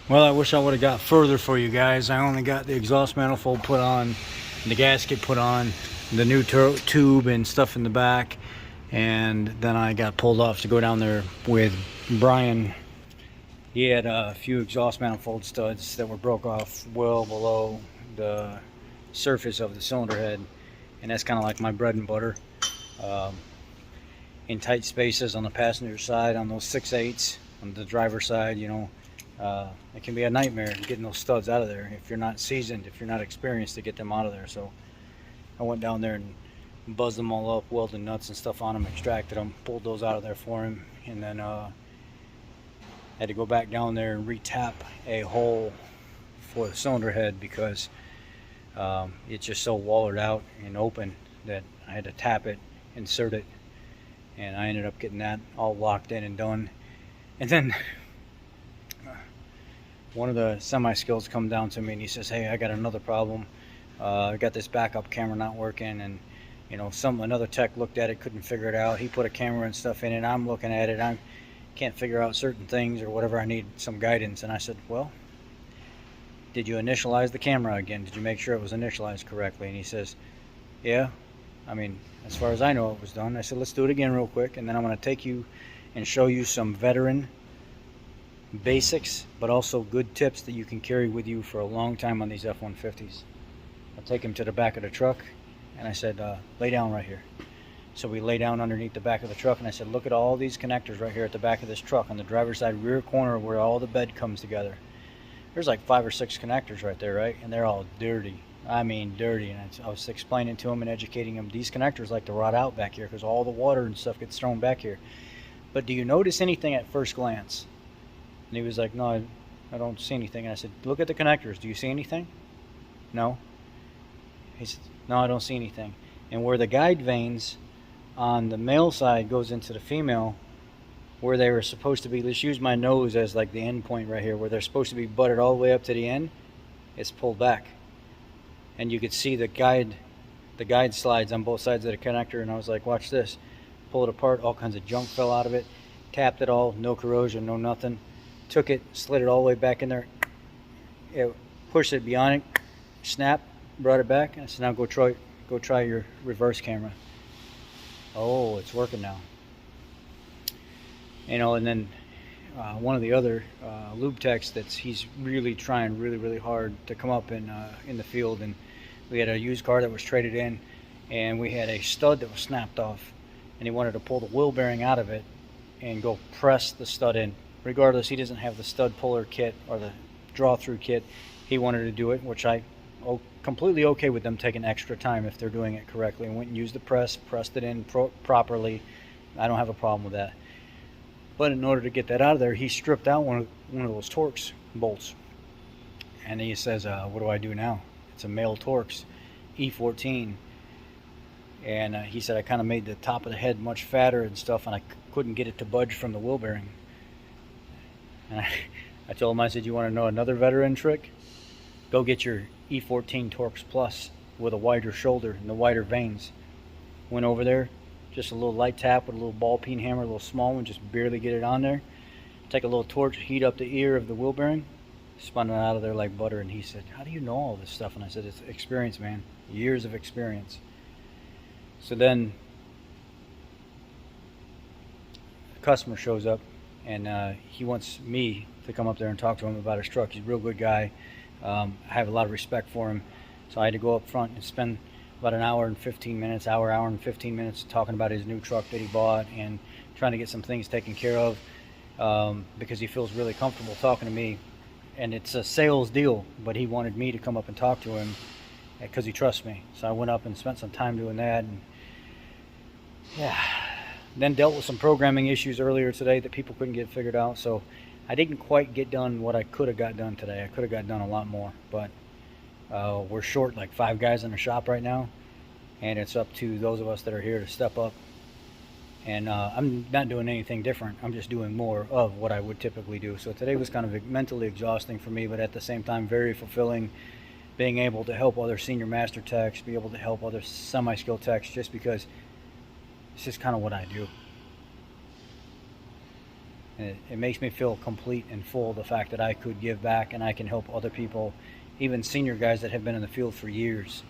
Well, I wish I would have got further for you guys. I only got the exhaust manifold put on, the gasket put on, the new tube and stuff in the back, and then I got pulled off to go down there with Brian. He had a few exhaust manifold studs that were broke off well below the surface of the cylinder head, and that's kind of like my bread and butter. Um, in tight spaces on the passenger side, on those 6/8s, on the driver's side, it can be a nightmare getting those studs out of there if you're not seasoned, if you're not experienced to get them out of there. So I went down there and buzzed them all up, welded nuts and stuff on them, extracted them, pulled those out of there for him, and then had to go back down there and re-tap a hole for the cylinder head because it's just so wallered out and open that I had to tap it, insert it, and I ended up getting that all locked in and done. And then one of the semi-skills come down to me and he says, "Hey, I got another problem. I got this backup camera not working," and another tech looked at it, couldn't figure it out. He put a camera and stuff in it. I'm looking at it. I can't figure out certain things or whatever. I need some guidance. And I said, "Well, did you initialize the camera again? Did you make sure it was initialized correctly?" And he says, "Yeah. I mean, as far as I know, it was done." I said, "Let's do it again real quick, and then I'm going to take you and show you some veteran basics, but also good tips that you can carry with you for a long time on these F-150s. I'll take him to the back of the truck, and I said, lay down right here. So we lay down underneath the back of the truck, and I said, look at all these connectors right here at the back of this truck on the driver's side rear corner where all the bed comes together. There's like 5 or 6 connectors right there, right? And they're all dirty. I mean dirty. And I was explaining to him and educating him, these connectors like to rot out back here because all the water and stuff gets thrown back here. But do you notice anything at first glance? And he was like, no, I don't see anything. And I said, look at the connectors. Do you see anything? No. He said, no, I don't see anything. And where the guide vanes on the male side goes into the female, where they were supposed to be, let's use my nose as like the end point right here, where they're supposed to be butted all the way up to the end, it's pulled back. And you could see the guide slides on both sides of the connector, and I was like, watch this. Pull it apart, all kinds of junk fell out of it, tapped it all, no corrosion, no nothing. Took it, slid it all the way back in there, pushed it beyond it, snap, brought it back, and I said, now go try your reverse camera. Oh, it's working now. And then one of the other lube techs he's really trying really hard to come up in the field, and we had a used car that was traded in, and we had a stud that was snapped off, and he wanted to pull the wheel bearing out of it and go press the stud in. Regardless, he doesn't have the stud puller kit or the draw through kit. He wanted to do it, which I completely okay with them taking extra time if they're doing it correctly, and went and used the pressed it in properly. I don't have a problem with that. But in order to get that out of there, he stripped out one of those Torx bolts. And he says, what do I do now? It's a male Torx E14. And he said, I kind of made the top of the head much fatter and stuff, and I couldn't get it to budge from the wheel bearing. And I told him, I said, you want to know another veteran trick? Go get your E14 Torx Plus with a wider shoulder and the wider vanes. Went over there, just a little light tap with a little ball peen hammer, a little small one, just barely get it on there. Take a little torch, heat up the ear of the wheel bearing, spun it out of there like butter. And he said, how do you know all this stuff? And I said, it's experience, man. Years of experience. So then the customer shows up, and he wants me to come up there and talk to him about his truck. He's a real good guy. I have a lot of respect for him. So I had to go up front and spend about an hour and 15 minutes talking about his new truck that he bought and trying to get some things taken care of, because he feels really comfortable talking to me. And it's a sales deal, but he wanted me to come up and talk to him because he trusts me. So I went up and spent some time doing that, and yeah, then dealt with some programming issues earlier today that people couldn't get figured out. So I didn't quite get done what I could have got done today. I could have got done a lot more, but we're short like 5 guys in the shop right now, and it's up to those of us that are here to step up. And I'm not doing anything different. I'm just doing more of what I would typically do. So today was kind of mentally exhausting for me, but at the same time very fulfilling, being able to help other senior master techs, be able to help other semi-skilled techs, just because it's just kind of what I do. And it makes me feel complete and full, the fact that I could give back and I can help other people, even senior guys that have been in the field for years,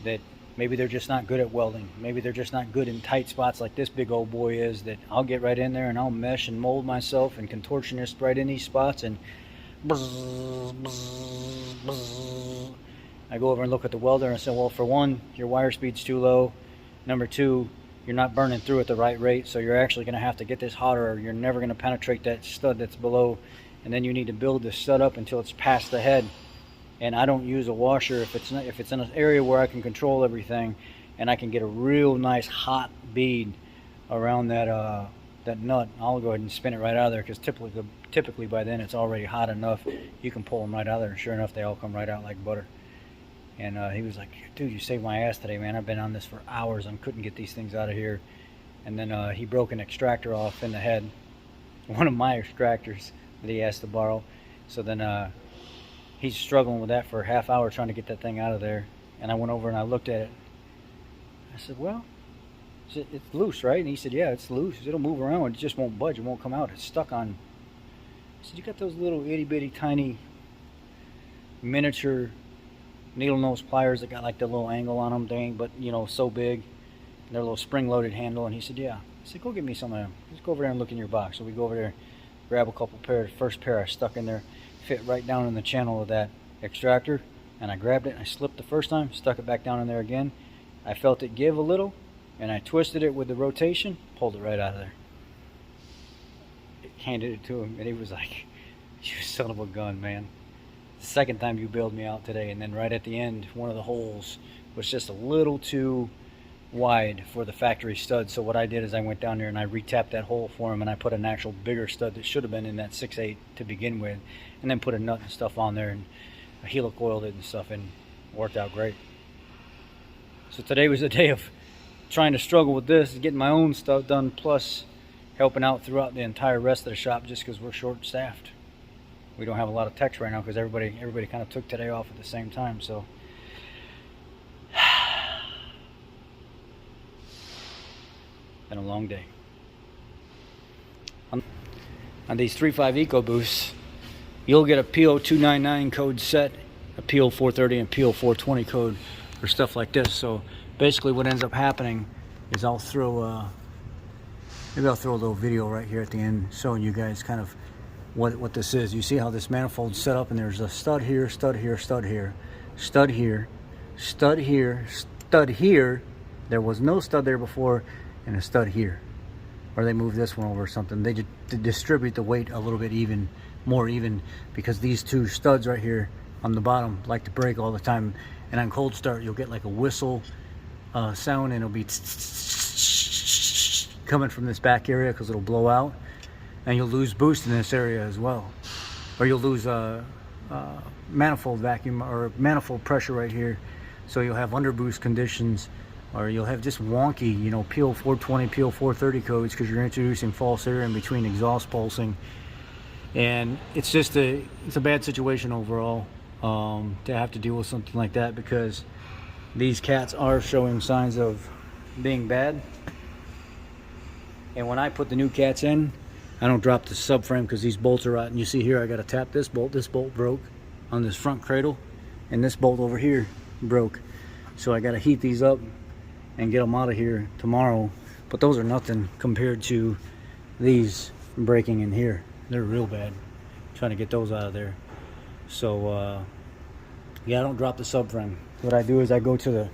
that maybe they're just not good at welding. Maybe they're just not good in tight spots like this big old boy is, that I'll get right in there and I'll mesh and mold myself and contortionist right in these spots, and I go over and look at the welder and say, well, for one, your wire speed's too low. Number two, you're not burning through at the right rate, so you're actually going to have to get this hotter, or you're never going to penetrate that stud that's below. And then you need to build this stud up until it's past the head. And I don't use a washer if it's in an area where I can control everything, and I can get a real nice hot bead around that that nut. I'll go ahead and spin it right out of there, because typically by then it's already hot enough. You can pull them right out of there, and sure enough, they all come right out like butter. And he was like, dude, you saved my ass today, man. I've been on this for hours and couldn't get these things out of here. And then he broke an extractor off in the head, one of my extractors that he asked to borrow. So then he's struggling with that for a half hour trying to get that thing out of there. And I went over and I looked at it. I said, well, it's loose, right? And he said, yeah, it's loose. It'll move around. It just won't budge. It won't come out. It's stuck on. I said, you got those little itty bitty tiny miniature needle nose pliers that got like the little angle on them, dang, but you know, so big. They're a little spring loaded handle. And he said, yeah. I said, go get me some of them. Just go over there and look in your box. So we go over there, grab a couple pairs. First pair I stuck in there, fit right down in the channel of that extractor, and I grabbed it and I slipped the first time, stuck it back down in there again. I felt it give a little, and I twisted it with the rotation, pulled it right out of there. Handed it to him, and he was like, you son of a gun, man. The second time you bailed me out today. And then right at the end, one of the holes was just a little too wide for the factory stud. So what I did is I went down there and I retapped that hole for him, and I put an actual bigger stud that should have been in that 6/8 to begin with, and then put a nut and stuff on there, and I helicoiled it and stuff, and it worked out great. So today was a day of trying to struggle with this, getting my own stuff done, plus helping out throughout the entire rest of the shop, just because we're short staffed. We don't have a lot of techs right now because everybody kind of took today off at the same time. So been a long day. On these 3.5 EcoBoosts, you'll get a PO299 code set, a PO430 and PO420 code for stuff like this. So basically what ends up happening is maybe I'll throw a little video right here at the end showing you guys kind of what this is. You see how this manifold's set up, and there's a stud here, stud here, stud here, stud here, stud here, stud here. There was no stud there before, and a stud here. Or they move this one over or something. They just distribute the weight a little bit more even, because these two studs right here on the bottom like to break all the time. And on cold start, you'll get like a whistle sound, and it'll be coming from this back area because it'll blow out. And you'll lose boost in this area as well, or you'll lose manifold vacuum or manifold pressure right here, so you'll have underboost conditions, or you'll have just wonky, you know, PO420, PO430 codes, because you're introducing false air in between exhaust pulsing, and it's just it's a bad situation overall to have to deal with something like that, because these cats are showing signs of being bad. And when I put the new cats in, I don't drop the subframe because these bolts are rotten. You see here, I got to tap this bolt. This bolt broke on this front cradle, and this bolt over here broke. So I got to heat these up and get them out of here tomorrow. But those are nothing compared to these breaking in here. They're real bad. Trying to get those out of there. So yeah, I don't drop the subframe. What I do is I go to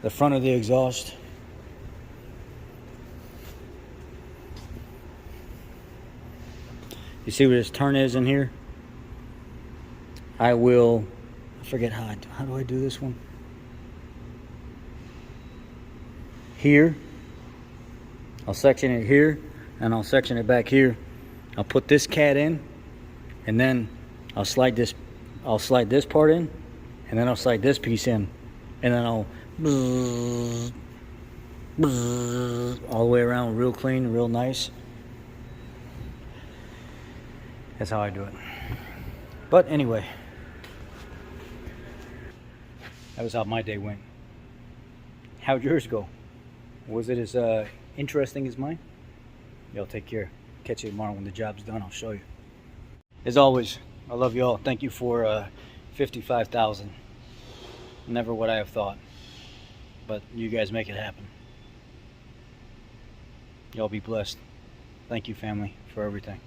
the front of the exhaust. You see where this turn is in here? I forget how do I do this one? Here. I'll section it here, and I'll section it back here. I'll put this cat in, and then I'll slide this part in, and then I'll slide this piece in, and then I'll all the way around, real clean, real nice. That's how I do it. But anyway, that was how my day went. How'd yours go? Was it as interesting as mine? Y'all take care. catch you tomorrow when the job's done. I'll show you. As always, I love you all. Thank you for 55,000. Never would I have thought, but you guys make it happen. Y'all be blessed. Thank you, family, for everything.